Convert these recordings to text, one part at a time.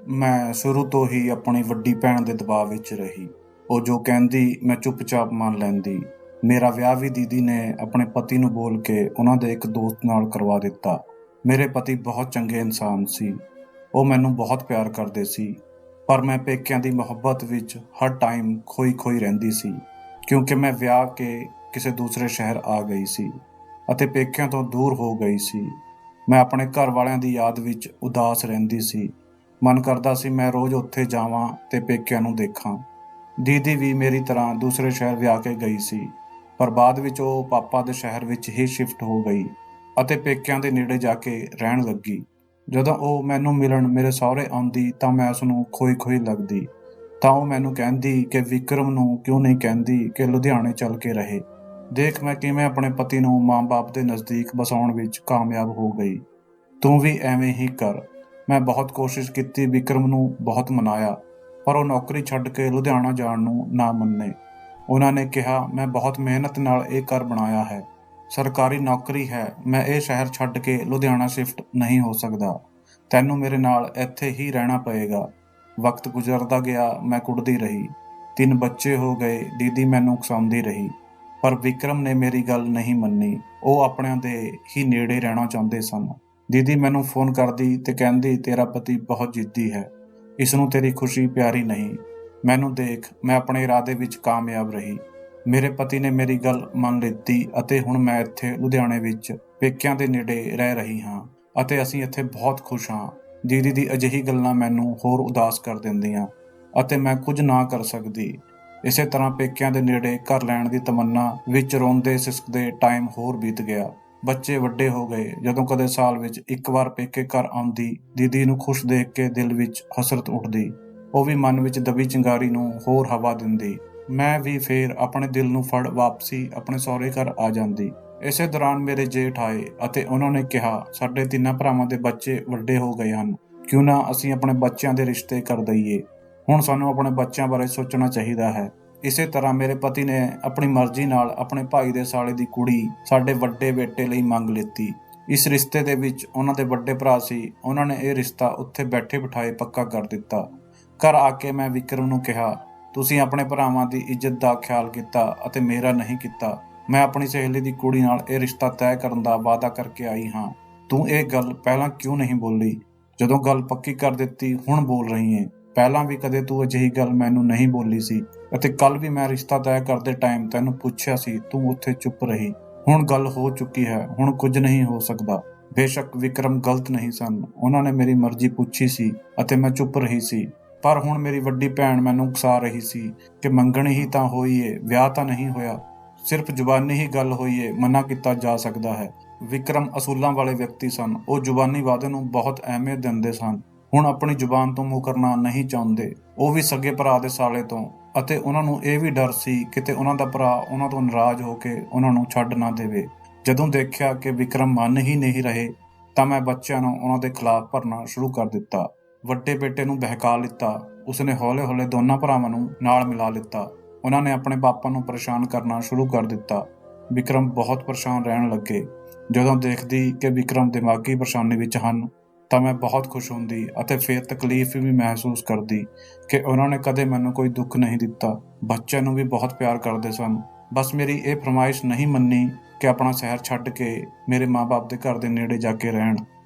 ਮੈਂ ਸ਼ੁਰੂ ਤੋਂ ਹੀ ਆਪਣੀ ਵੱਡੀ ਭੈਣ ਦੇ ਦਬਾਅ ਵਿੱਚ ਰਹੀ। ਉਹ ਜੋ ਕਹਿੰਦੀ ਮੈਂ ਚੁੱਪਚਾਪ ਮੰਨ ਲੈਂਦੀ। ਮੇਰਾ ਵਿਆਹ ਵੀ ਦੀਦੀ ਨੇ ਆਪਣੇ ਪਤੀ ਨੂੰ ਬੋਲ ਕੇ ਉਹਨਾਂ ਦੇ ਇੱਕ ਦੋਸਤ ਨਾਲ ਕਰਵਾ ਦਿੱਤਾ। ਮੇਰੇ ਪਤੀ ਬਹੁਤ ਚੰਗੇ ਇਨਸਾਨ ਸੀ। ਉਹ ਮੈਨੂੰ ਬਹੁਤ ਪਿਆਰ ਕਰਦੇ ਸੀ, ਪਰ ਮੈਂ ਪੇਕਿਆਂ ਦੀ ਮੁਹੱਬਤ ਵਿੱਚ ਹਰ ਟਾਈਮ ਖੋਈ ਰਹਿੰਦੀ ਸੀ, ਕਿਉਂਕਿ ਮੈਂ ਵਿਆਹ ਕੇ ਕਿਸੇ ਦੂਸਰੇ ਸ਼ਹਿਰ ਆ ਗਈ ਸੀ ਅਤੇ ਪੇਕਿਆਂ ਤੋਂ ਦੂਰ ਹੋ ਗਈ ਸੀ। ਮੈਂ ਆਪਣੇ ਘਰ ਵਾਲਿਆਂ ਦੀ ਯਾਦ ਵਿੱਚ ਉਦਾਸ ਰਹਿੰਦੀ ਸੀ। ਮਨ ਕਰਦਾ ਸੀ ਮੈਂ ਰੋਜ਼ ਉੱਥੇ ਜਾਵਾਂ ਤੇ ਪੇਕਿਆਂ ਨੂੰ ਦੇਖਾਂ। ਦੀਦੀ ਵੀ ਮੇਰੀ ਤਰ੍ਹਾਂ ਦੂਸਰੇ ਸ਼ਹਿਰ ਵਿਆਹ ਕੇ ਗਈ ਸੀ, ਪਰ ਬਾਅਦ ਵਿੱਚ ਉਹ ਪਾਪਾ ਦੇ ਸ਼ਹਿਰ ਵਿੱਚ ਹੀ ਸ਼ਿਫਟ ਹੋ ਗਈ ਅਤੇ ਪੇਕਿਆਂ ਦੇ ਨੇੜੇ ਜਾ ਕੇ ਰਹਿਣ ਲੱਗੀ। ਜਦੋਂ ਉਹ ਮੈਨੂੰ ਮਿਲਣ ਮੇਰੇ ਸਹੁਰੇ ਆਉਂਦੀ ਤਾਂ ਮੈਂ ਉਸਨੂੰ ਖੋਈ ਲੱਗਦੀ। ਤਾਂ ਉਹ ਮੈਨੂੰ ਕਹਿੰਦੀ ਕਿ ਵਿਕਰਮ ਨੂੰ ਕਿਉਂ ਨਹੀਂ ਕਹਿੰਦੀ ਕਿ ਲੁਧਿਆਣੇ ਚੱਲ ਕੇ ਰਹੇ। ਦੇਖ ਮੈਂ ਕਿਵੇਂ ਆਪਣੇ ਪਤੀ ਨੂੰ ਮਾਂ-ਬਾਪ ਦੇ ਨਜ਼ਦੀਕ ਵਸਾਉਣ ਵਿੱਚ ਕਾਮਯਾਬ ਹੋ ਗਈ। ਤੂੰ ਵੀ ਐਵੇਂ ਹੀ ਕਰ। ਮੈਂ ਬਹੁਤ ਕੋਸ਼ਿਸ਼ ਕੀਤੀ, ਵਿਕਰਮ ਨੂੰ ਬਹੁਤ ਮਨਾਇਆ, ਪਰ ਉਹ ਨੌਕਰੀ ਛੱਡ ਕੇ ਲੁਧਿਆਣਾ ਜਾਣ ਨੂੰ ਨਾ ਮੰਨੇ। ਉਹਨਾਂ ਨੇ ਕਿਹਾ ਮੈਂ ਬਹੁਤ ਮਿਹਨਤ ਨਾਲ ਇਹ ਘਰ ਬਣਾਇਆ ਹੈ, ਸਰਕਾਰੀ ਨੌਕਰੀ ਹੈ, ਮੈਂ ਇਹ ਸ਼ਹਿਰ ਛੱਡ ਕੇ ਲੁਧਿਆਣਾ ਸ਼ਿਫਟ ਨਹੀਂ ਹੋ ਸਕਦਾ। ਤੈਨੂੰ ਮੇਰੇ ਨਾਲ ਇੱਥੇ ਹੀ ਰਹਿਣਾ ਪਏਗਾ। ਵਕਤ ਗੁਜ਼ਰਦਾ ਗਿਆ, ਮੈਂ ਕੁੜਦੀ ਰਹੀ। 3 ਬੱਚੇ ਹੋ ਗਏ, ਦੀਦੀ ਮੈਨੂੰ ਉਕਸਾਉਂਦੀ ਰਹੀ, ਪਰ ਵਿਕਰਮ ਨੇ ਮੇਰੀ ਗੱਲ ਨਹੀਂ ਮੰਨੀ। ਉਹ ਆਪਣਿਆਂ ਦੇ ਹੀ ਨੇੜੇ ਰਹਿਣਾ ਚਾਹੁੰਦੇ ਸਨ। ਦੀਦੀ ਮੈਨੂੰ ਫੋਨ ਕਰਦੀ ਤੇ ਕਹਿੰਦੀ ਤੇਰਾ ਪਤੀ ਬਹੁਤ ਜਿੱਦੀ ਹੈ, ਇਸ ਨੂੰ ਤੇਰੀ ਖੁਸ਼ੀ ਪਿਆਰੀ ਨਹੀਂ। ਮੈਨੂੰ ਦੇਖ, ਮੈਂ ਆਪਣੇ ਇਰਾਦੇ ਵਿੱਚ ਕਾਮਯਾਬ ਰਹੀ। ਮੇਰੇ ਪਤੀ ਨੇ ਮੇਰੀ ਗੱਲ ਮੰਨ ਲਿੱਤੀ ਅਤੇ ਹੁਣ ਮੈਂ ਇੱਥੇ ਲੁਧਿਆਣੇ ਵਿੱਚ ਪੇਕਿਆਂ ਦੇ ਨੇੜੇ ਰਹਿ ਰਹੀ ਹਾਂ ਅਤੇ ਅਸੀਂ ਇੱਥੇ ਬਹੁਤ ਖੁਸ਼ ਹਾਂ। ਦੀਦੀ ਦੀ ਅਜਿਹੀ ਗੱਲਾਂ ਮੈਨੂੰ ਹੋਰ ਉਦਾਸ ਕਰ ਦਿੰਦੀਆਂ ਅਤੇ ਮੈਂ ਕੁਝ ਨਾ ਕਰ ਸਕਦੀ। ਇਸੇ ਤਰ੍ਹਾਂ ਪੇਕਿਆਂ ਦੇ ਨੇੜੇ ਘਰ ਲੈਣ ਦੀ ਤਮੰਨਾ ਵਿੱਚ ਰੋਂਦੇ ਸਿਸਕਦੇ ਟਾਈਮ ਹੋਰ ਬੀਤ ਗਿਆ। ਬੱਚੇ ਵੱਡੇ ਹੋ ਗਏ। ਜਦੋਂ ਕਦੇ ਸਾਲ ਵਿੱਚ ਇੱਕ ਵਾਰ ਪੇਕੇ ਘਰ ਆਉਂਦੀ, ਦੀਦੀ ਨੂੰ ਖੁਸ਼ ਦੇਖ ਕੇ ਦਿਲ ਵਿੱਚ ਹਸਰਤ ਉੱਠਦੀ। ਉਹ ਵੀ ਮਨ ਵਿੱਚ ਦਬੀ ਚਿੰਗਾਰੀ ਨੂੰ ਹੋਰ ਹਵਾ ਦਿੰਦੀ। ਮੈਂ ਵੀ ਫੇਰ ਆਪਣੇ ਦਿਲ ਨੂੰ ਫੜ ਵਾਪਸੀ ਆਪਣੇ ਸਹੁਰੇ ਘਰ ਆ ਜਾਂਦੀ। ਇਸੇ ਦੌਰਾਨ ਮੇਰੇ ਜੇਠ ਆਏ ਅਤੇ ਉਹਨਾਂ ਨੇ ਕਿਹਾ ਸਾਡੇ 3 ਭਰਾਵਾਂ ਦੇ ਬੱਚੇ ਵੱਡੇ ਹੋ ਗਏ ਹਨ, ਕਿਉਂ ਨਾ ਅਸੀਂ ਆਪਣੇ ਬੱਚਿਆਂ ਦੇ ਰਿਸ਼ਤੇ ਕਰ ਦਈਏ। ਹੁਣ ਸਾਨੂੰ ਆਪਣੇ ਬੱਚਿਆਂ ਬਾਰੇ ਸੋਚਣਾ ਚਾਹੀਦਾ ਹੈ। ਇਸੇ ਤਰ੍ਹਾਂ ਮੇਰੇ ਪਤੀ ਨੇ ਆਪਣੀ ਮਰਜ਼ੀ ਨਾਲ ਆਪਣੇ ਭਾਈ ਦੇ ਸਾਲੇ ਦੀ ਕੁੜੀ ਸਾਡੇ ਵੱਡੇ ਬੇਟੇ ਲਈ ਮੰਗ ਲਿੱਤੀ। ਇਸ ਰਿਸ਼ਤੇ ਦੇ ਵਿੱਚ ਉਹਨਾਂ ਦੇ ਵੱਡੇ ਭਰਾ ਸੀ। ਉਹਨਾਂ ਨੇ ਇਹ ਰਿਸ਼ਤਾ ਉੱਥੇ ਬੈਠੇ ਬਿਠਾਏ ਪੱਕਾ ਕਰ ਦਿੱਤਾ। ਘਰ ਆ ਕੇ ਮੈਂ ਵਿਕਰਮ ਨੂੰ ਕਿਹਾ ਤੁਸੀਂ ਆਪਣੇ ਭਰਾਵਾਂ ਦੀ ਇੱਜ਼ਤ ਦਾ ਖਿਆਲ ਕੀਤਾ ਅਤੇ ਮੇਰਾ ਨਹੀਂ ਕੀਤਾ। ਮੈਂ ਆਪਣੀ ਸਹੇਲੀ ਦੀ ਕੁੜੀ ਨਾਲ ਇਹ ਰਿਸ਼ਤਾ ਤੈਅ ਕਰਨ ਦਾ ਵਾਅਦਾ ਕਰਕੇ ਆਈ ਹਾਂ। ਤੂੰ ਇਹ ਗੱਲ ਪਹਿਲਾਂ ਕਿਉਂ ਨਹੀਂ ਬੋਲੀ? ਜਦੋਂ ਗੱਲ ਪੱਕੀ ਕਰ ਦਿੱਤੀ ਹੁਣ ਬੋਲ ਰਹੀ ਏ। ਪਹਿਲਾਂ ਵੀ ਕਦੇ ਤੂੰ ਅਜਿਹੀ ਗੱਲ ਮੈਨੂੰ ਨਹੀਂ ਬੋਲੀ ਸੀ ਅਤੇ ਕੱਲ ਵੀ ਮੈਂ ਰਿਸ਼ਤਾ ਤੈਅ ਕਰਦੇ ਟਾਈਮ ਤੈਨੂੰ ਪੁੱਛਿਆ ਸੀ, ਤੂੰ ਉੱਥੇ ਚੁੱਪ ਰਹੀ। ਹੁਣ ਗੱਲ ਹੋ ਚੁੱਕੀ ਹੈ, ਹੁਣ ਕੁਝ ਨਹੀਂ ਹੋ ਸਕਦਾ। ਬੇਸ਼ੱਕ ਵਿਕਰਮ ਗਲਤ ਨਹੀਂ ਸਨ, ਉਹਨਾਂ ਨੇ ਮੇਰੀ ਮਰਜ਼ੀ ਪੁੱਛੀ ਸੀ ਅਤੇ ਮੈਂ ਚੁੱਪ ਰਹੀ ਸੀ, ਪਰ ਹੁਣ ਮੇਰੀ ਵੱਡੀ ਭੈਣ ਮੈਨੂੰ ਉਕਸਾ ਰਹੀ ਸੀ ਕਿ ਮੰਗਣੀ ਹੀ ਤਾਂ ਹੋਈ ਏ, ਵਿਆਹ ਤਾਂ ਨਹੀਂ ਹੋਇਆ। ਸਿਰਫ ਜ਼ੁਬਾਨੀ ਹੀ ਗੱਲ ਹੋਈ ਏ, ਮਨਾ ਕੀਤਾ ਜਾ ਸਕਦਾ ਹੈ। ਵਿਕਰਮ ਅਸੂਲਾਂ ਵਾਲੇ ਵਿਅਕਤੀ ਸਨ। ਉਹ ਜ਼ੁਬਾਨੀ ਵਾਅਦੇ ਨੂੰ ਬਹੁਤ ਅਹਿਮੀਅਤ ਦਿੰਦੇ ਸਨ। ਹੁਣ ਆਪਣੀ ਜ਼ੁਬਾਨ ਤੋਂ ਮੁਕਰਨਾ ਨਹੀਂ ਚਾਹੁੰਦੇ। ਉਹ ਵੀ ਸਗੇ ਭਰਾ ਦੇ ਸਾਲੇ ਤੋਂ, ਅਤੇ ਉਹਨਾਂ ਨੂੰ ਇਹ ਵੀ ਡਰ ਸੀ ਕਿਤੇ ਉਹਨਾਂ ਦਾ ਭਰਾ ਉਹਨਾਂ ਤੋਂ ਨਾਰਾਜ਼ ਹੋ ਕੇ ਉਹਨਾਂ ਨੂੰ ਛੱਡ ਨਾ ਦੇਵੇ। ਜਦੋਂ ਦੇਖਿਆ ਕਿ ਵਿਕਰਮ ਮੰਨ ਹੀ ਨਹੀਂ ਰਹੇ ਤਾਂ ਮੈਂ ਬੱਚਿਆਂ ਨੂੰ ਉਹਨਾਂ ਦੇ ਖਿਲਾਫ ਭਰਨਾ ਸ਼ੁਰੂ ਕਰ ਦਿੱਤਾ। ਵੱਡੇ ਬੇਟੇ ਨੂੰ ਬਹਿਕਾ ਲਿੱਤਾ। ਉਸਨੇ ਹੌਲੇ ਦੋਨਾਂ ਭਰਾਵਾਂ ਨੂੰ ਨਾਲ ਮਿਲਾ ਲਿੱਤਾ। ਉਹਨਾਂ ਨੇ ਆਪਣੇ ਪਾਪਾ ਨੂੰ ਪਰੇਸ਼ਾਨ ਕਰਨਾ ਸ਼ੁਰੂ ਕਰ ਦਿੱਤਾ। ਵਿਕਰਮ ਬਹੁਤ ਪਰੇਸ਼ਾਨ ਰਹਿਣ ਲੱਗੇ। ਜਦੋਂ ਦੇਖਦੀ ਕਿ ਵਿਕਰਮ ਦਿਮਾਗੀ ਪਰੇਸ਼ਾਨੀ ਵਿੱਚ ਹਨ ਤਾਂ ਮੈਂ ਬਹੁਤ ਖੁਸ਼ ਹੁੰਦੀ ਅਤੇ ਫਿਰ ਤਕਲੀਫ ਵੀ ਮਹਿਸੂਸ ਕਰਦੀ ਕਿ ਉਹਨਾਂ ਨੇ ਕਦੇ ਮੈਨੂੰ ਕੋਈ ਦੁੱਖ ਨਹੀਂ ਦਿੱਤਾ। ਬੱਚਿਆਂ ਨੂੰ ਵੀ ਬਹੁਤ ਪਿਆਰ ਕਰਦੇ ਸਨ। ਬਸ ਮੇਰੀ ਇਹ ਫਰਮਾਇਸ਼ ਨਹੀਂ ਮੰਨੀ ਕਿ ਆਪਣਾ ਸ਼ਹਿਰ ਛੱਡ ਕੇ ਮੇਰੇ ਮਾਂ-ਬਾਪ ਦੇ ਘਰ ਦੇ ਨੇੜੇ ਜਾ ਕੇ ਰਹਿਣ।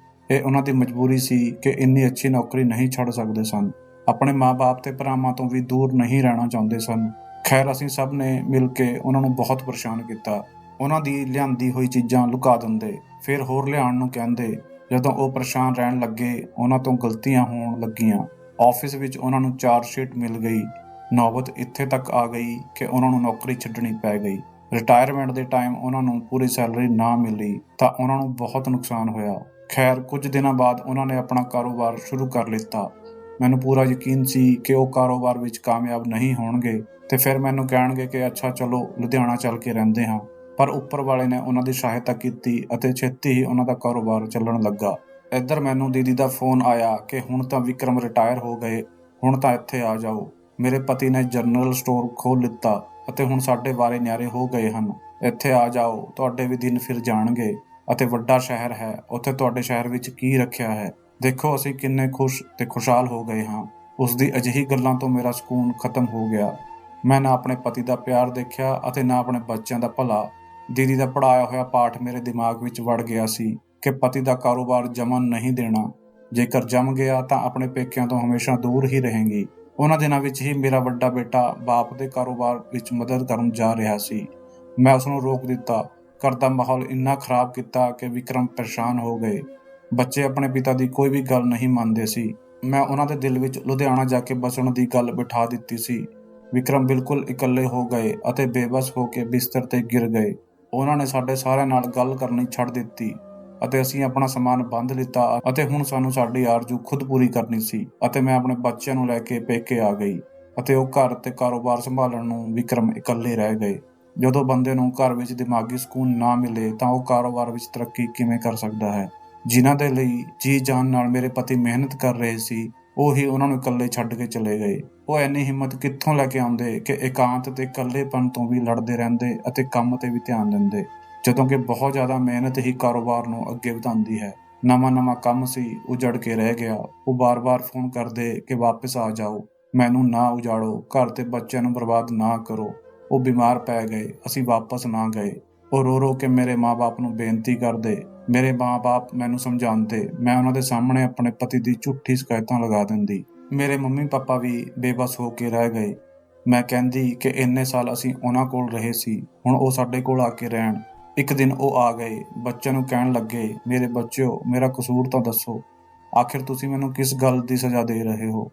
ਇਹ ਉਹਨਾਂ ਦੀ ਮਜਬੂਰੀ ਸੀ ਕਿ ਇੰਨੀ ਅੱਛੀ ਨੌਕਰੀ ਨਹੀਂ ਛੱਡ ਸਕਦੇ ਸਨ। ਆਪਣੇ ਮਾਂ-ਬਾਪ ਤੇ ਭਰਾਵਾਂ ਤੋਂ ਵੀ ਦੂਰ ਨਹੀਂ ਰਹਿਣਾ ਚਾਹੁੰਦੇ ਸਨ। ਖੈਰ ਅਸੀਂ ਸਭ ਨੇ ਮਿਲ ਕੇ ਉਹਨਾਂ ਨੂੰ ਬਹੁਤ ਪਰੇਸ਼ਾਨ ਕੀਤਾ। ਉਹਨਾਂ ਦੀ ਲਿਆਂਦੀ ਹੋਈ ਚੀਜ਼ਾਂ ਲੁਕਾ ਦਿੰਦੇ, ਫਿਰ ਹੋਰ ਲਿਆਉਣ ਨੂੰ ਕਹਿੰਦੇ। ਜਦੋਂ ਉਹ ਪਰੇਸ਼ਾਨ ਰਹਿਣ ਲੱਗੇ, ਉਹਨਾਂ ਤੋਂ ਗਲਤੀਆਂ ਹੋਣ ਲੱਗੀਆਂ। ਆਫਿਸ ਵਿੱਚ ਉਹਨਾਂ ਨੂੰ ਚਾਰਜਸ਼ੀਟ ਮਿਲ ਗਈ। ਨੌਬਤ ਇੱਥੇ ਤੱਕ ਆ ਗਈ ਕਿ ਉਹਨਾਂ ਨੂੰ ਨੌਕਰੀ ਛੱਡਣੀ ਪੈ ਗਈ। ਰਿਟਾਇਰਮੈਂਟ ਦੇ ਟਾਈਮ ਉਹਨਾਂ ਨੂੰ ਪੂਰੀ ਸੈਲਰੀ ਨਾ ਮਿਲੀ ਤਾਂ ਉਹਨਾਂ ਨੂੰ ਬਹੁਤ ਨੁਕਸਾਨ ਹੋਇਆ। ਖੈਰ ਕੁਝ ਦਿਨਾਂ ਬਾਅਦ ਉਹਨਾਂ ਨੇ ਆਪਣਾ ਕਾਰੋਬਾਰ ਸ਼ੁਰੂ ਕਰ ਲਿੱਤਾ। ਮੈਨੂੰ ਪੂਰਾ ਯਕੀਨ ਸੀ ਕਿ ਉਹ ਕਾਰੋਬਾਰ ਵਿੱਚ ਕਾਮਯਾਬ ਨਹੀਂ ਹੋਣਗੇ ਤੇ ਫਿਰ ਮੈਨੂੰ ਕਹਿਣਗੇ ਕਿ ਅੱਛਾ ਚਲੋ ਲੁਧਿਆਣਾ ਚੱਲ ਕੇ ਰਹਿੰਦੇ ਹਾਂ। ਪਰ ਉੱਪਰ ਵਾਲੇ ਨੇ ਉਹਨਾਂ ਦੀ ਸਹਾਇਤਾ ਕੀਤੀ ਅਤੇ ਛੇਤੀ ਹੀ ਉਹਨਾਂ ਦਾ ਕਾਰੋਬਾਰ ਚੱਲਣ ਲੱਗਾ। ਇੱਧਰ ਮੈਨੂੰ ਦੀਦੀ ਦਾ ਫੋਨ ਆਇਆ ਕਿ ਹੁਣ ਤਾਂ ਵਿਕਰਮ ਰਿਟਾਇਰ ਹੋ ਗਏ, ਹੁਣ ਤਾਂ ਇੱਥੇ ਆ ਜਾਓ। ਮੇਰੇ ਪਤੀ ਨੇ ਜਨਰਲ ਸਟੋਰ ਖੋਲ੍ਹ ਲਿੱਤਾ ਅਤੇ ਹੁਣ ਸਾਡੇ ਵਾਰੇ ਨਿਆਰੇ ਹੋ ਗਏ ਹਨ। ਇੱਥੇ ਆ ਜਾਓ, ਤੁਹਾਡੇ ਵੀ ਦਿਨ ਫਿਰ ਜਾਣਗੇ ਅਤੇ ਵੱਡਾ ਸ਼ਹਿਰ ਹੈ, ਉੱਥੇ ਤੁਹਾਡੇ ਸ਼ਹਿਰ ਵਿੱਚ ਕੀ ਰੱਖਿਆ ਹੈ। ਦੇਖੋ ਅਸੀਂ ਕਿੰਨੇ ਖੁਸ਼ ਤੇ ਖੁਸ਼ਹਾਲ ਹੋ ਗਏ ਹਾਂ। ਉਸ ਦੀ ਅਜਿਹੀ ਗੱਲਾਂ ਤੋਂ ਮੇਰਾ ਸਕੂਨ ਖਤਮ ਹੋ ਗਿਆ। ਮੈਂ ਨਾ ਆਪਣੇ ਪਤੀ ਦਾ ਪਿਆਰ ਦੇਖਿਆ ਅਤੇ ਨਾ ਆਪਣੇ ਬੱਚਿਆਂ ਦਾ ਭਲਾ। ਦੀਦੀ ਦਾ ਪੜ੍ਹਾਇਆ ਹੋਇਆ ਪਾਠ ਮੇਰੇ ਦਿਮਾਗ ਵਿੱਚ ਵੜ ਗਿਆ ਸੀ ਕਿ ਪਤੀ ਦਾ ਕਾਰੋਬਾਰ ਜੰਮਣ ਨਹੀਂ ਦੇਣਾ। ਜੇਕਰ ਜੰਮ ਗਿਆ ਤਾਂ ਆਪਣੇ ਪੇਕਿਆਂ ਤੋਂ ਹਮੇਸ਼ਾ ਦੂਰ ਹੀ ਰਹੇਗੀ। ਉਹਨਾਂ ਦਿਨਾਂ ਵਿੱਚ ਹੀ ਮੇਰਾ ਵੱਡਾ ਬੇਟਾ ਬਾਪ ਦੇ ਕਾਰੋਬਾਰ ਵਿੱਚ ਮਦਦ ਕਰਨ ਜਾ ਰਿਹਾ ਸੀ। ਮੈਂ ਉਸਨੂੰ ਰੋਕ ਦਿੱਤਾ। ਘਰ ਦਾ ਮਾਹੌਲ ਇੰਨਾ ਖਰਾਬ ਕੀਤਾ ਕਿ ਵਿਕਰਮ ਪਰੇਸ਼ਾਨ ਹੋ ਗਏ। ਬੱਚੇ ਆਪਣੇ ਪਿਤਾ ਦੀ ਕੋਈ ਵੀ ਗੱਲ ਨਹੀਂ ਮੰਨਦੇ ਸੀ। ਮੈਂ ਉਹਨਾਂ ਦੇ ਦਿਲ ਵਿੱਚ ਲੁਧਿਆਣਾ ਜਾ ਕੇ ਬਸਣ ਦੀ ਗੱਲ ਬਿਠਾ ਦਿੱਤੀ ਸੀ। ਵਿਕਰਮ ਬਿਲਕੁਲ ਇਕੱਲੇ ਹੋ ਗਏ ਅਤੇ ਬੇਬਸ ਹੋ ਕੇ ਬਿਸਤਰ ਤੇ ਗਿਰ ਗਏ। ਉਹਨਾਂ ਨੇ ਸਾਡੇ ਸਾਰਿਆਂ ਨਾਲ ਗੱਲ ਕਰਨੀ ਛੱਡ ਦਿੱਤੀ ਅਤੇ ਅਸੀਂ ਆਪਣਾ ਸਮਾਨ ਬੰਦ ਲਿੱਤਾ ਅਤੇ ਹੁਣ ਸਾਨੂੰ ਸਾਡੀ ਆਰਜ਼ੂ ਖੁਦ ਪੂਰੀ ਕਰਨੀ ਸੀ ਅਤੇ ਮੈਂ ਆਪਣੇ ਬੱਚਿਆਂ ਨੂੰ ਲੈ ਕੇ ਪੇਕੇ ਆ ਗਈ ਅਤੇ ਉਹ ਘਰ ਤੇ ਕਾਰੋਬਾਰ ਸੰਭਾਲਣ ਨੂੰ ਵਿਕਰਮ ਇਕੱਲੇ ਰਹਿ ਗਏ। ਜਦੋਂ ਬੰਦੇ ਨੂੰ ਘਰ ਵਿੱਚ ਦਿਮਾਗੀ ਸਕੂਨ ਨਾ ਮਿਲੇ ਤਾਂ ਉਹ ਕਾਰੋਬਾਰ ਵਿੱਚ ਤਰੱਕੀ ਕਿਵੇਂ ਕਰ ਸਕਦਾ ਹੈ। ਜਿਨ੍ਹਾਂ ਦੇ ਲਈ ਜੀ ਜਾਨ ਨਾਲ ਮੇਰੇ ਪਤੀ ਮਿਹਨਤ ਕਰ ਰਹੇ ਸੀ, ਉਹ ਹੀ ਉਹਨਾਂ ਨੂੰ ਇਕੱਲੇ ਛੱਡ ਕੇ ਚਲੇ ਗਏ। ਉਹ ਇੰਨੀ ਹਿੰਮਤ ਕਿੱਥੋਂ ਲੈ ਕੇ ਆਉਂਦੇ ਕਿ ਇਕਾਂਤ ਤੇ ਇਕੱਲੇਪਨ ਤੋਂ ਵੀ ਲੜਦੇ ਰਹਿੰਦੇ ਅਤੇ ਕੰਮ ਤੇ ਵੀ ਧਿਆਨ ਦਿੰਦੇ, ਜਦੋਂ ਕਿ ਬਹੁਤ ਜ਼ਿਆਦਾ ਮਿਹਨਤ ਹੀ ਕਾਰੋਬਾਰ ਨੂੰ ਅੱਗੇ ਵਧਾਉਂਦੀ ਹੈ। ਨਵਾਂ ਕੰਮ ਸੀ, ਉਜੜ ਕੇ ਰਹਿ ਗਿਆ। ਉਹ ਬਾਰ-ਬਾਰ ਫੋਨ ਕਰਦੇ ਕਿ ਵਾਪਸ ਆ ਜਾਓ, ਮੈਨੂੰ ਨਾ ਉਜਾੜੋ, ਘਰ ਤੇ ਬੱਚਿਆਂ ਨੂੰ ਬਰਬਾਦ ਨਾ ਕਰੋ। ਉਹ ਬਿਮਾਰ ਪੈ ਗਏ, ਅਸੀਂ ਵਾਪਸ ਨਾ ਗਏ। ਉਹ ਰੋ ਕੇ ਮੇਰੇ ਮਾਂ-ਬਾਪ ਨੂੰ ਬੇਨਤੀ ਕਰਦੇ। ਮੇਰੇ ਮਾਂ-ਬਾਪ ਮੈਨੂੰ ਸਮਝਾਉਂਦੇ। ਮੈਂ ਉਹਨਾਂ ਦੇ ਸਾਹਮਣੇ ਆਪਣੇ ਪਤੀ ਦੀ ਝੂਠੀ ਸ਼ਿਕਾਇਤਾਂ ਲਗਾ ਦਿੰਦੀ। ਮੇਰੇ ਮੰਮੀ-ਪਾਪਾ ਵੀ ਬੇਬਸ ਹੋ ਕੇ ਰਹਿ ਗਏ। ਮੈਂ ਕਹਿੰਦੀ ਕਿ ਇੰਨੇ ਸਾਲ ਅਸੀਂ ਉਹਨਾਂ ਕੋਲ ਰਹੇ ਸੀ, ਹੁਣ ਉਹ ਸਾਡੇ ਕੋਲ ਆ ਕੇ ਰਹਿਣ। ਇੱਕ ਦਿਨ ਉਹ ਆ ਗਏ, ਬੱਚਿਆਂ ਨੂੰ ਕਹਿਣ ਲੱਗੇ, ਮੇਰੇ ਬੱਚਿਓ, ਮੇਰਾ ਕਸੂਰ ਤਾਂ ਦੱਸੋ। ਆਖਿਰ ਤੁਸੀਂ ਮੈਨੂੰ ਕਿਸ ਗੱਲ ਦੀ ਸਜ਼ਾ ਦੇ ਰਹੇ ਹੋ?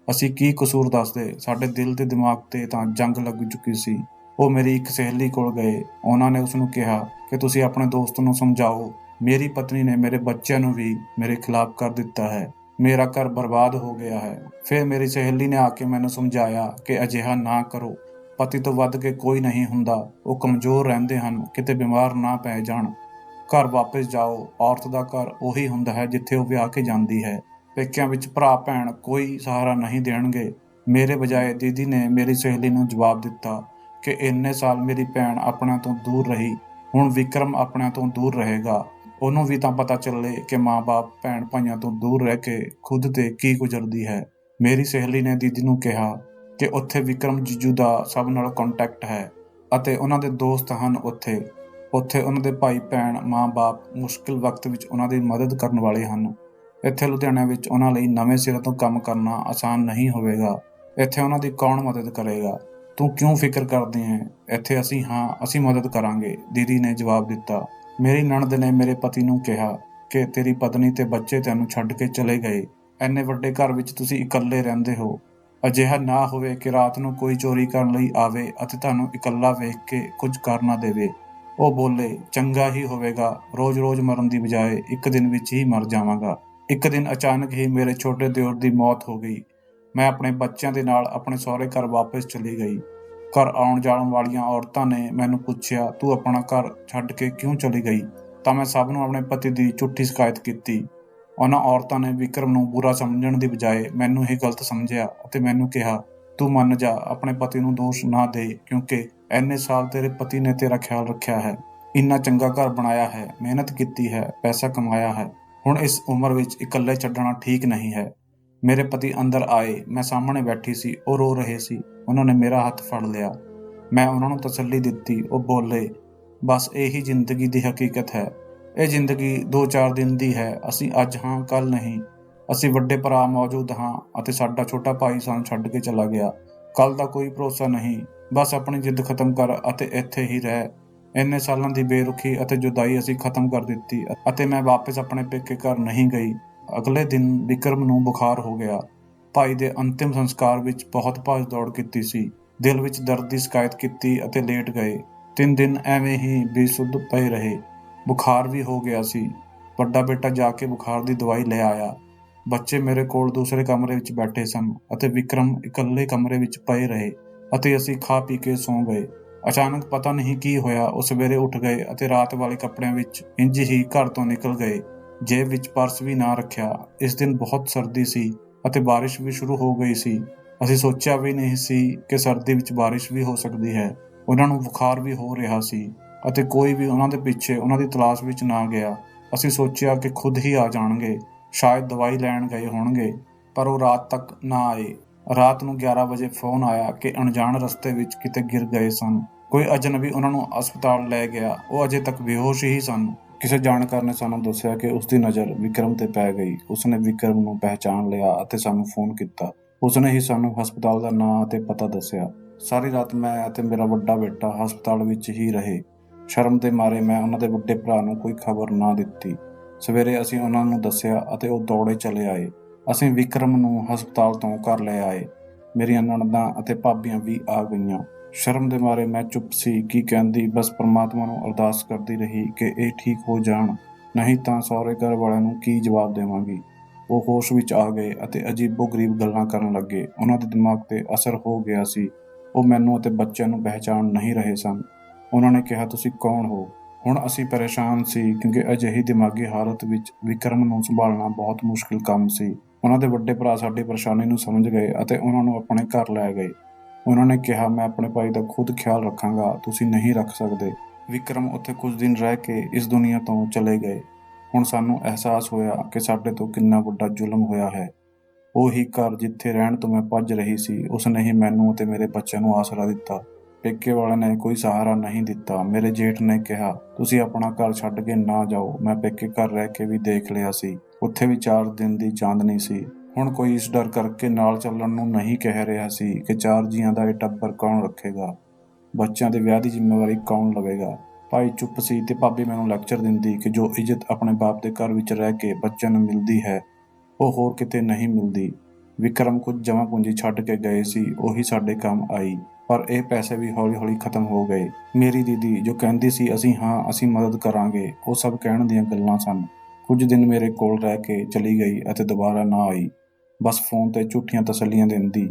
ਅਸੀਂ ਕੀ ਕਸੂਰ ਦੱਸਦੇ? ਸਾਡੇ ਦਿਲ ਤੇ ਦਿਮਾਗ ਤੇ ਤਾਂ ਜੰਗ ਲੱਗ ਚੁੱਕੀ ਸੀ। ਉਹ ਮੇਰੀ ਇੱਕ ਸਹੇਲੀ ਕੋਲ ਗਏ। ਉਹਨਾਂ ਨੇ ਉਸਨੂੰ ਕਿਹਾ ਕਿ ਤੁਸੀਂ ਆਪਣੇ ਦੋਸਤ ਨੂੰ ਸਮਝਾਓ, ਮੇਰੀ ਪਤਨੀ ਨੇ ਮੇਰੇ ਬੱਚਿਆਂ ਨੂੰ ਵੀ ਮੇਰੇ ਖਿਲਾਫ ਕਰ ਦਿੱਤਾ ਹੈ। ਮੇਰਾ ਘਰ ਬਰਬਾਦ ਹੋ ਗਿਆ ਹੈ। ਫਿਰ ਮੇਰੀ ਸਹੇਲੀ ਨੇ ਆ ਕੇ ਮੈਨੂੰ ਸਮਝਾਇਆ ਕਿ ਅਜਿਹਾ ਨਾ ਕਰੋ, ਪਤੀ ਤੋਂ ਵੱਧ ਕੇ ਕੋਈ ਨਹੀਂ ਹੁੰਦਾ, ਉਹ ਕਮਜ਼ੋਰ ਰਹਿੰਦੇ ਹਨ, ਕਿਤੇ ਬਿਮਾਰ ਨਾ ਪੈ ਜਾਣ। ਘਰ ਵਾਪਸ ਜਾਓ। ਔਰਤ ਦਾ ਘਰ ਉਹੀ ਹੁੰਦਾ ਹੈ ਜਿੱਥੇ ਉਹ ਵਿਆਹ ਕੇ ਜਾਂਦੀ ਹੈ। ਪੇਕਿਆਂ ਵਿੱਚ ਭਰਾ ਭੈਣ ਕੋਈ ਸਹਾਰਾ ਨਹੀਂ ਦੇਣਗੇ। ਮੇਰੇ ਬਜਾਏ ਦੀਦੀ ਨੇ ਮੇਰੀ ਸਹੇਲੀ ਨੂੰ ਜਵਾਬ ਦਿੱਤਾ ਕਿ ਇੰਨੇ ਸਾਲ ਮੇਰੀ ਭੈਣ ਆਪਣਿਆਂ ਤੋਂ ਦੂਰ ਰਹੀ, ਹੁਣ ਵਿਕਰਮ ਆਪਣਿਆਂ ਤੋਂ ਦੂਰ ਰਹੇਗਾ। ਉਹਨੂੰ ਵੀ ਤਾਂ ਪਤਾ ਚੱਲੇ ਕਿ ਮਾਂ-ਬਾਪ ਭੈਣ ਭਾਈਆਂ ਤੋਂ ਦੂਰ ਰਹਿ ਕੇ ਖੁਦ ਤੇ ਕੀ ਗੁਜ਼ਰਦੀ ਹੈ। ਮੇਰੀ ਸਹੇਲੀ ਨੇ ਦੀਦੀ ਨੂੰ ਕਿਹਾ ਕਿ ਉੱਥੇ ਵਿਕਰਮ ਜੀਜੂ ਦਾ ਸਭ ਨਾਲ ਕੰਟੈਕਟ ਹੈ ਅਤੇ ਉਹਨਾਂ ਦੇ ਦੋਸਤ ਹਨ। ਉੱਥੇ ਉਹਨਾਂ ਦੇ ਭਾਈ ਭੈਣ, ਮਾਂ-ਬਾਪ ਮੁਸ਼ਕਿਲ ਵਕਤ ਵਿੱਚ ਉਹਨਾਂ ਦੀ ਮਦਦ ਕਰਨ ਵਾਲੇ ਹਨ। ਇੱਥੇ ਲੁਧਿਆਣਾ ਵਿੱਚ ਉਹਨਾਂ ਲਈ ਨਵੇਂ ਸਿਰੇ ਤੋਂ ਕੰਮ ਕਰਨਾ ਆਸਾਨ ਨਹੀਂ ਹੋਵੇਗਾ। ਇੱਥੇ ਉਹਨਾਂ ਦੀ ਕੌਣ ਮਦਦ ਕਰੇਗਾ? ਤੂੰ ਕਿਉਂ ਫਿਕਰ ਕਰਦੀ ਹੈ? ਇੱਥੇ ਅਸੀਂ ਹਾਂ, ਅਸੀਂ ਮਦਦ ਕਰਾਂਗੇ, ਦੀਦੀ ਨੇ ਜਵਾਬ ਦਿੱਤਾ। ਮੇਰੀ ਨਣਦ ਨੇ ਮੇਰੇ ਪਤੀ ਨੂੰ ਕਿਹਾ ਕਿ ਤੇਰੀ ਪਤਨੀ ਤੇ ਬੱਚੇ ਤੈਨੂੰ ਛੱਡ ਕੇ ਚਲੇ ਗਏ। ਇੰਨੇ ਵੱਡੇ ਘਰ ਵਿੱਚ ਤੁਸੀਂ ਇਕੱਲੇ ਰਹਿੰਦੇ ਹੋ। ਅਜਿਹਾ ਨਾ ਹੋਵੇ ਕਿ ਰਾਤ ਨੂੰ ਕੋਈ ਚੋਰੀ ਕਰਨ ਲਈ ਆਵੇ ਅਤੇ ਤੁਹਾਨੂੰ ਇਕੱਲਾ ਵੇਖ ਕੇ ਕੁਝ ਕਰ ਨਾ ਦੇਵੇ। ਉਹ ਬੋਲੇ, ਚੰਗਾ ਹੀ ਹੋਵੇਗਾ, ਰੋਜ਼-ਰੋਜ਼ ਮਰਨ ਦੀ ਬਜਾਏ ਇੱਕ ਦਿਨ ਵਿੱਚ ਹੀ ਮਰ ਜਾਵਾਂਗਾ। ਇੱਕ ਦਿਨ ਅਚਾਨਕ ਹੀ ਮੇਰੇ ਛੋਟੇ ਦਿਓਰ ਦੀ ਮੌਤ ਹੋ ਗਈ। ਮੈਂ ਆਪਣੇ ਬੱਚਿਆਂ ਦੇ ਨਾਲ ਆਪਣੇ ਸਹੁਰੇ ਘਰ ਵਾਪਸ ਚਲੀ ਗਈ। ਘਰ ਆਉਣ ਜਾਣ ਵਾਲੀਆਂ ਔਰਤਾਂ ਨੇ ਮੈਨੂੰ ਪੁੱਛਿਆ, ਤੂੰ ਆਪਣਾ ਘਰ ਛੱਡ ਕੇ ਕਿਉਂ ਚਲੀ ਗਈ? ਤਾਂ ਮੈਂ ਸਭ ਨੂੰ ਆਪਣੇ ਪਤੀ ਦੀ ਝੂਠੀ ਸ਼ਿਕਾਇਤ ਕੀਤੀ। ਉਹਨਾਂ ਔਰਤਾਂ ਨੇ ਵਿਕਰਮ ਨੂੰ ਬੁਰਾ ਸਮਝਣ ਦੀ ਬਜਾਏ ਮੈਨੂੰ ਹੀ ਗਲਤ ਸਮਝਿਆ ਅਤੇ ਮੈਨੂੰ ਕਿਹਾ, ਤੂੰ ਮੰਨ ਜਾ, ਆਪਣੇ ਪਤੀ ਨੂੰ ਦੋਸ਼ ਨਾ ਦੇ, ਕਿਉਂਕਿ ਇੰਨੇ ਸਾਲ ਤੇਰੇ ਪਤੀ ਨੇ ਤੇਰਾ ਖਿਆਲ ਰੱਖਿਆ ਹੈ, ਇੰਨਾ ਚੰਗਾ ਘਰ ਬਣਾਇਆ ਹੈ, ਮਿਹਨਤ ਕੀਤੀ ਹੈ, ਪੈਸਾ ਕਮਾਇਆ ਹੈ। ਹੁਣ ਇਸ ਉਮਰ ਵਿੱਚ ਇਕੱਲੇ ਛੱਡਣਾ ਠੀਕ ਨਹੀਂ ਹੈ। ਮੇਰੇ ਪਤੀ ਅੰਦਰ ਆਏ। ਮੈਂ ਸਾਹਮਣੇ ਬੈਠੀ ਸੀ। ਉਹ ਰੋ ਰਹੇ ਸੀ। ਉਹਨਾਂ ਨੇ ਮੇਰਾ ਹੱਥ ਫੜ ਲਿਆ। ਮੈਂ ਉਹਨਾਂ ਨੂੰ ਤਸੱਲੀ ਦਿੱਤੀ। ਉਹ ਬੋਲੇ, ਬਸ ਇਹੀ ਜ਼ਿੰਦਗੀ ਦੀ ਹਕੀਕਤ ਹੈ। ਇਹ ਜ਼ਿੰਦਗੀ 2-4 ਦਿਨ ਦੀ ਹੈ। ਅਸੀਂ ਅੱਜ ਹਾਂ, ਕੱਲ੍ਹ ਨਹੀਂ। ਅਸੀਂ ਵੱਡੇ ਭਰਾ ਮੌਜੂਦ ਹਾਂ ਅਤੇ ਸਾਡਾ ਛੋਟਾ ਭਾਈ ਸਾਨੂੰ ਛੱਡ ਕੇ ਚਲਾ ਗਿਆ। ਕੱਲ੍ਹ ਦਾ ਕੋਈ ਭਰੋਸਾ ਨਹੀਂ। ਬਸ ਆਪਣੀ ਜਿੱਦ ਖਤਮ ਕਰ ਅਤੇ ਇੱਥੇ ਹੀ ਰਹਿ। ਇੰਨੇ ਸਾਲਾਂ ਦੀ ਬੇਰੁਖੀ ਅਤੇ ਜੁਦਾਈ ਅਸੀਂ ਖਤਮ ਕਰ ਦਿੱਤੀ ਅਤੇ ਮੈਂ ਵਾਪਸ ਆਪਣੇ ਪੇਕੇ ਘਰ ਨਹੀਂ ਗਈ। ਅਗਲੇ ਦਿਨ ਵਿਕਰਮ ਨੂੰ ਬੁਖਾਰ ਹੋ ਗਿਆ। ਭਾਈ ਦੇ ਅੰਤਿਮ ਸੰਸਕਾਰ ਵਿੱਚ ਬਹੁਤ ਭੱਜ ਦੌੜ ਕੀਤੀ ਸੀ। ਦਿਲ ਵਿੱਚ ਦਰਦ ਦੀ ਸ਼ਿਕਾਇਤ ਕੀਤੀ ਅਤੇ ਲੇਟ ਗਏ। 3 ਦਿਨ ਐਵੇਂ ਹੀ ਬੇਸੁੱਧ ਪਏ ਰਹੇ। ਬੁਖਾਰ ਵੀ ਹੋ ਗਿਆ ਸੀ। ਵੱਡਾ ਬੇਟਾ ਜਾ ਕੇ ਬੁਖਾਰ ਦੀ ਦਵਾਈ ਲੈ ਆਇਆ। ਬੱਚੇ ਮੇਰੇ ਕੋਲ ਦੂਸਰੇ ਕਮਰੇ ਵਿੱਚ ਬੈਠੇ ਸਨ ਅਤੇ ਵਿਕਰਮ ਇਕੱਲੇ ਕਮਰੇ ਵਿੱਚ ਪਏ ਰਹੇ ਅਤੇ ਅਸੀਂ ਖਾ ਪੀ ਕੇ ਸੌਂ ਗਏ। ਅਚਾਨਕ ਪਤਾ ਨਹੀਂ ਕੀ ਹੋਇਆ, ਉਹ ਸਵੇਰੇ ਉੱਠ ਗਏ ਅਤੇ ਰਾਤ ਵਾਲੇ ਕੱਪੜਿਆਂ ਵਿੱਚ ਇੰਝ ਹੀ ਘਰ ਤੋਂ ਨਿਕਲ ਗਏ। ਜੇਬ ਵਿੱਚ ਪਰਸ ਵੀ ਨਾ ਰੱਖਿਆ। ਇਸ ਦਿਨ ਬਹੁਤ ਸਰਦੀ ਸੀ ਅਤੇ ਬਾਰਿਸ਼ ਵੀ ਸ਼ੁਰੂ ਹੋ ਗਈ ਸੀ। ਅਸੀਂ ਸੋਚਿਆ ਵੀ ਨਹੀਂ ਸੀ ਕਿ ਸਰਦੀ ਵਿੱਚ ਬਾਰਿਸ਼ ਵੀ ਹੋ ਸਕਦੀ ਹੈ। ਉਹਨਾਂ ਨੂੰ ਬੁਖਾਰ ਵੀ ਹੋ ਰਿਹਾ ਸੀ ਅਤੇ ਕੋਈ ਵੀ ਉਹਨਾਂ ਦੇ ਪਿੱਛੇ ਉਹਨਾਂ ਦੀ ਤਲਾਸ਼ ਵਿੱਚ ਨਾ ਗਿਆ। ਅਸੀਂ ਸੋਚਿਆ ਕਿ ਖੁਦ ਹੀ ਆ ਜਾਣਗੇ। ਸ਼ਾਇਦ ਦਵਾਈ ਲੈਣ ਗਏ ਹੋਣਗੇ, ਪਰ ਉਹ ਰਾਤ ਤੱਕ ਨਾ ਆਏ। ਰਾਤ ਨੂੰ 11 ਵਜੇ ਫੋਨ ਆਇਆ ਕਿ ਅਣਜਾਣ ਰਸਤੇ ਵਿੱਚ ਕਿਤੇ ਗਿਰ ਗਏ ਸਨ। ਕੋਈ ਅਜਨਬੀ ਉਹਨਾਂ ਨੂੰ ਹਸਪਤਾਲ ਲੈ ਗਿਆ। ਉਹ ਅਜੇ ਤੱਕ ਬੇਹੋਸ਼ ਹੀ ਸਨ। ਕਿਸੇ ਜਾਣਕਾਰ ਨੇ ਸਾਨੂੰ ਦੱਸਿਆ ਕਿ ਉਸਦੀ ਨਜ਼ਰ ਵਿਕਰਮ ਤੇ ਪੈ ਗਈ। ਉਸਨੇ ਵਿਕਰਮ ਨੂੰ ਪਹਿਚਾਣ ਲਿਆ ਅਤੇ ਸਾਨੂੰ ਫੋਨ ਕੀਤਾ। ਉਸਨੇ ਹੀ ਸਾਨੂੰ ਹਸਪਤਾਲ ਦਾ ਨਾਂ ਅਤੇ ਪਤਾ ਦੱਸਿਆ। ਸਾਰੀ ਰਾਤ ਮੈਂ ਅਤੇ ਮੇਰਾ ਵੱਡਾ ਬੇਟਾ ਹਸਪਤਾਲ ਵਿੱਚ ਹੀ ਰਹੇ। ਸ਼ਰਮ ਦੇ ਮਾਰੇ ਮੈਂ ਉਹਨਾਂ ਦੇ ਵੱਡੇ ਭਰਾ ਨੂੰ ਕੋਈ ਖਬਰ ਨਾ ਦਿੱਤੀ। ਸਵੇਰੇ ਅਸੀਂ ਉਹਨਾਂ ਨੂੰ ਦੱਸਿਆ ਅਤੇ ਉਹ ਦੌੜੇ ਚਲੇ ਆਏ। ਅਸੀਂ ਵਿਕਰਮ ਨੂੰ ਹਸਪਤਾਲ ਤੋਂ ਘਰ ਲੈ ਆਏ। ਮੇਰੀਆਂ ਨਣਦਾਂ ਅਤੇ ਭਾਬੀਆਂ ਵੀ ਆ ਗਈਆਂ। ਸ਼ਰਮ ਦੇ ਮਾਰੇ ਮੈਂ ਚੁੱਪ ਸੀ। ਕੀ ਕਹਿੰਦੀ? ਬਸ ਪਰਮਾਤਮਾ ਨੂੰ ਅਰਦਾਸ ਕਰਦੀ ਰਹੀ ਕਿ ਇਹ ਠੀਕ ਹੋ ਜਾਣ, ਨਹੀਂ ਤਾਂ ਸਹੁਰੇ ਘਰ ਵਾਲਿਆਂ ਨੂੰ ਕੀ ਜਵਾਬ ਦੇਵਾਂਗੀ। ਉਹ ਹੋਸ਼ ਵਿੱਚ ਆ ਗਏ ਅਤੇ ਅਜੀਬੋ-ਗਰੀਬ ਗੱਲਾਂ ਕਰਨ ਲੱਗੇ। ਉਹਨਾਂ ਦੇ ਦਿਮਾਗ 'ਤੇ ਅਸਰ ਹੋ ਗਿਆ ਸੀ। ਉਹ ਮੈਨੂੰ ਅਤੇ ਬੱਚਿਆਂ ਨੂੰ ਪਹਿਚਾਣ ਨਹੀਂ ਰਹੇ ਸਨ। ਉਹਨਾਂ ਨੇ ਕਿਹਾ, ਤੁਸੀਂ ਕੌਣ ਹੋ? ਹੁਣ ਅਸੀਂ ਪਰੇਸ਼ਾਨ ਸੀ, ਕਿਉਂਕਿ ਅਜਿਹੀ ਦਿਮਾਗੀ ਹਾਲਤ ਵਿੱਚ ਵਿਕਰਮ ਨੂੰ ਸੰਭਾਲਣਾ ਬਹੁਤ ਮੁਸ਼ਕਿਲ ਕੰਮ ਸੀ। ਉਹਨਾਂ ਦੇ ਵੱਡੇ ਭਰਾ ਸਾਡੀ ਪਰੇਸ਼ਾਨੀ ਨੂੰ ਸਮਝ ਗਏ ਅਤੇ ਉਹਨਾਂ ਨੂੰ ਆਪਣੇ ਘਰ ਲੈ ਗਏ। ਉਹਨਾਂ ਨੇ ਕਿਹਾ, ਮੈਂ ਆਪਣੇ ਭਾਈ ਦਾ ਖੁਦ ਖਿਆਲ ਰੱਖਾਂਗਾ, ਤੁਸੀਂ ਨਹੀਂ ਰੱਖ ਸਕਦੇ। ਵਿਕਰਮ ਉੱਥੇ ਕੁਝ ਦਿਨ ਰਹਿ ਕੇ ਇਸ ਦੁਨੀਆ ਤੋਂ ਚਲੇ ਗਏ। ਹੁਣ ਸਾਨੂੰ ਅਹਿਸਾਸ ਹੋਇਆ ਕਿ ਸਾਡੇ ਤੋਂ ਕਿੰਨਾ ਵੱਡਾ ਜ਼ੁਲਮ ਹੋਇਆ ਹੈ। ਉਹੀ ਘਰ ਜਿੱਥੇ ਰਹਿਣ ਤੋਂ ਮੈਂ ਭੱਜ ਰਹੀ ਸੀ, ਉਸਨੇ ਹੀ ਮੈਨੂੰ ਅਤੇ ਮੇਰੇ ਬੱਚਿਆਂ ਨੂੰ ਆਸਰਾ ਦਿੱਤਾ। ਪੇਕੇ ਵਾਲਿਆਂ ਨੇ ਕੋਈ ਸਹਾਰਾ ਨਹੀਂ ਦਿੱਤਾ। ਮੇਰੇ ਜੇਠ ਨੇ ਕਿਹਾ, ਤੁਸੀਂ ਆਪਣਾ ਘਰ ਛੱਡ ਕੇ ਨਾ ਜਾਓ। ਮੈਂ ਪੇਕੇ ਘਰ ਰਹਿ ਕੇ ਵੀ ਦੇਖ ਲਿਆ ਸੀ, ਉੱਥੇ ਵੀ 4 ਦਿਨ ਦੀ ਚਾਂਦਨੀ ਸੀ। ਹੁਣ ਕੋਈ ਇਸ ਡਰ ਕਰਕੇ ਨਾਲ ਚੱਲਣ ਨੂੰ ਨਹੀਂ ਕਹਿ ਰਿਹਾ ਸੀ ਕਿ 4 ਜੀਆਂ ਦਾ ਇਹ ਟੱਬਰ ਕੌਣ ਰੱਖੇਗਾ, ਬੱਚਿਆਂ ਦੇ ਵਿਆਹ ਦੀ ਜ਼ਿੰਮੇਵਾਰੀ ਕੌਣ ਲਵੇਗਾ। ਭਾਈ ਚੁੱਪ ਸੀ ਤੇ ਭਾਬੀ ਮੈਨੂੰ ਲੈਕਚਰ ਦਿੰਦੀ ਕਿ ਜੋ ਇੱਜ਼ਤ ਆਪਣੇ ਬਾਪ ਦੇ ਘਰ ਵਿੱਚ ਰਹਿ ਕੇ ਬੱਚਿਆਂ ਨੂੰ ਮਿਲਦੀ ਹੈ, ਉਹ ਹੋਰ ਕਿਤੇ ਨਹੀਂ ਮਿਲਦੀ। ਵਿਕਰਮ ਕੁਝ ਜਮ੍ਹਾਂ ਪੂੰਜੀ ਛੱਡ ਕੇ ਗਏ ਸੀ, ਉਹੀ ਸਾਡੇ ਕੰਮ ਆਈ, ਪਰ ਇਹ ਪੈਸੇ ਵੀ ਹੌਲੀ-ਹੌਲੀ ਖਤਮ ਹੋ ਗਏ। ਮੇਰੀ ਦੀਦੀ ਜੋ ਕਹਿੰਦੀ ਸੀ ਅਸੀਂ ਮਦਦ ਕਰਾਂਗੇ, ਉਹ ਸਭ ਕਹਿਣ ਦੀਆਂ ਗੱਲਾਂ ਸਨ। ਕੁਝ ਦਿਨ ਮੇਰੇ ਕੋਲ ਰਹਿ ਕੇ ਚਲੀ ਗਈ ਅਤੇ ਦੁਬਾਰਾ ਨਾ ਆਈ। ਬਸ ਫੋਨ ਤੇ ਝੂਠੀਆਂ ਤਸੱਲੀਆਂ ਦਿੰਦੀ।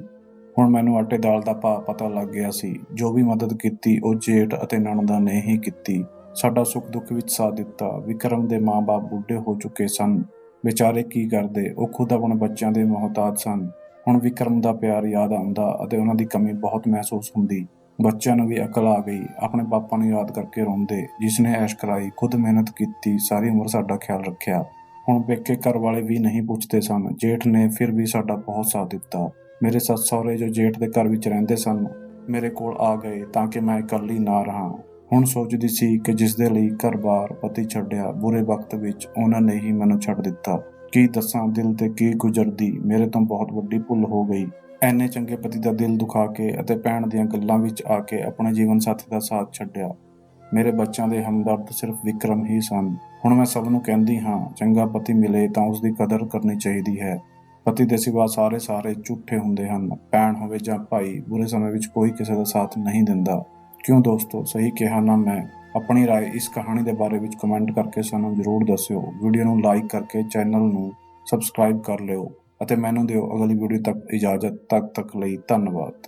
ਹੁਣ ਮੈਨੂੰ ਆਟੇ ਦਾਲ ਦਾ ਭਾਅ ਪਤਾ ਲੱਗ ਗਿਆ ਸੀ। ਜੋ ਵੀ ਮਦਦ ਕੀਤੀ ਉਹ ਜੇਠ ਅਤੇ ਨਣਦਾਂ ਨੇ ਹੀ ਕੀਤੀ। ਸਾਡਾ ਸੁੱਖ ਦੁੱਖ ਵਿੱਚ ਸਾਥ ਦਿੱਤਾ। ਵਿਕਰਮ ਦੇ ਮਾਂ-ਬਾਪ ਬੁੱਢੇ ਹੋ ਚੁੱਕੇ ਸਨ। ਵਿਚਾਰੇ ਕੀ ਕਰਦੇ, ਉਹ ਖੁਦ ਆਪਣੇ ਬੱਚਿਆਂ ਦੇ ਮੁਹਤਾਜ ਸਨ। ਹੁਣ ਵਿਕਰਮ ਦਾ ਪਿਆਰ ਯਾਦ ਆਉਂਦਾ ਅਤੇ ਉਹਨਾਂ ਦੀ ਕਮੀ ਬਹੁਤ ਮਹਿਸੂਸ ਹੁੰਦੀ। ਬੱਚਿਆਂ ਨੂੰ ਵੀ ਅਕਲ ਆ ਗਈ। ਆਪਣੇ ਪਾਪਾ ਨੂੰ ਯਾਦ ਕਰਕੇ ਰੋਂਦੇ, ਜਿਸਨੇ ਐਸ਼ ਕਰਾਈ, ਖੁਦ ਮਿਹਨਤ ਕੀਤੀ, ਸਾਰੀ ਉਮਰ ਸਾਡਾ ਖਿਆਲ ਰੱਖਿਆ। ਹੁਣ ਪੇਕੇ ਘਰ ਵਾਲੇ ਵੀ ਨਹੀਂ ਪੁੱਛਦੇ ਸਨ। ਜੇਠ ਨੇ ਫਿਰ ਵੀ ਸਾਡਾ ਬਹੁਤ ਸਾਥ ਦਿੱਤਾ। ਮੇਰੇ ਸੱਸ ਸਹੁਰੇ ਜੋ ਜੇਠ ਦੇ ਘਰ ਵਿੱਚ ਰਹਿੰਦੇ ਸਨ, ਮੇਰੇ ਕੋਲ ਆ ਗਏ ਤਾਂ ਕਿ ਮੈਂ ਇਕੱਲੀ ਨਾ ਰਹਾਂ। ਹੁਣ ਸੋਚਦੀ ਸੀ ਕਿ ਜਿਸ ਦੇ ਲਈ ਘਰ-ਬਾਰ ਪਤੀ ਛੱਡਿਆ, ਬੁਰੇ ਵਕਤ ਵਿੱਚ ਉਹਨਾਂ ਨੇ ਹੀ ਮੈਨੂੰ ਛੱਡ ਦਿੱਤਾ। ਕੀ ਦੱਸਾਂ ਦਿਲ ਤੇ ਕੀ ਗੁਜ਼ਰਦੀ, ਮੇਰੇ ਤੋਂ ਬਹੁਤ ਵੱਡੀ ਭੁੱਲ ਹੋ ਗਈ। ਐਨੇ ਚੰਗੇ ਪਤੀ ਦਾ ਦਿਲ ਦੁਖਾ ਕੇ ਅਤੇ ਭੈਣ ਦੀਆਂ ਗੱਲਾਂ ਵਿੱਚ ਆ ਕੇ ਆਪਣੇ ਜੀਵਨ ਸਾਥੀ ਦਾ ਸਾਥ ਛੱਡਿਆ। ਮੇਰੇ ਬੱਚਿਆਂ ਦੇ ਹਮਦਰਦ ਸਿਰਫ ਵਿਕਰਮ ਹੀ ਸਨ। ਹੁਣ ਮੈਂ ਸਭ ਨੂੰ ਕਹਿੰਦੀ ਹਾਂ, ਚੰਗਾ ਪਤੀ ਮਿਲੇ ਤਾਂ ਉਸਦੀ ਕਦਰ ਕਰਨੀ ਚਾਹੀਦੀ ਹੈ। ਪਤੀ ਦੇ ਸਿਵਾ ਸਾਰੇ ਝੂਠੇ ਹੁੰਦੇ ਹਨ। ਭੈਣ ਹੋਵੇ ਜਾਂ ਭਾਈ, ਬੁਰੇ ਸਮੇਂ ਵਿੱਚ ਕੋਈ ਕਿਸੇ ਦਾ ਸਾਥ ਨਹੀਂ ਦਿੰਦਾ। ਕਿਉਂ ਦੋਸਤੋ, ਸਹੀ ਕਿਹਾ ਨਾ ਮੈਂ? ਆਪਣੀ ਰਾਏ ਇਸ ਕਹਾਣੀ ਦੇ ਬਾਰੇ ਵਿੱਚ ਕਮੈਂਟ ਕਰਕੇ ਸਾਨੂੰ ਜ਼ਰੂਰ ਦੱਸਿਓ। ਵੀਡੀਓ ਨੂੰ ਲਾਈਕ ਕਰਕੇ ਚੈਨਲ ਨੂੰ ਸਬਸਕ੍ਰਾਈਬ ਕਰ ਲਿਓ ਅਤੇ ਮੈਨੂੰ ਦਿਓ ਅਗਲੀ ਵੀਡੀਓ ਤੱਕ ਇਜਾਜ਼ਤ। ਤਦ ਤੱਕ ਲਈ ਧੰਨਵਾਦ।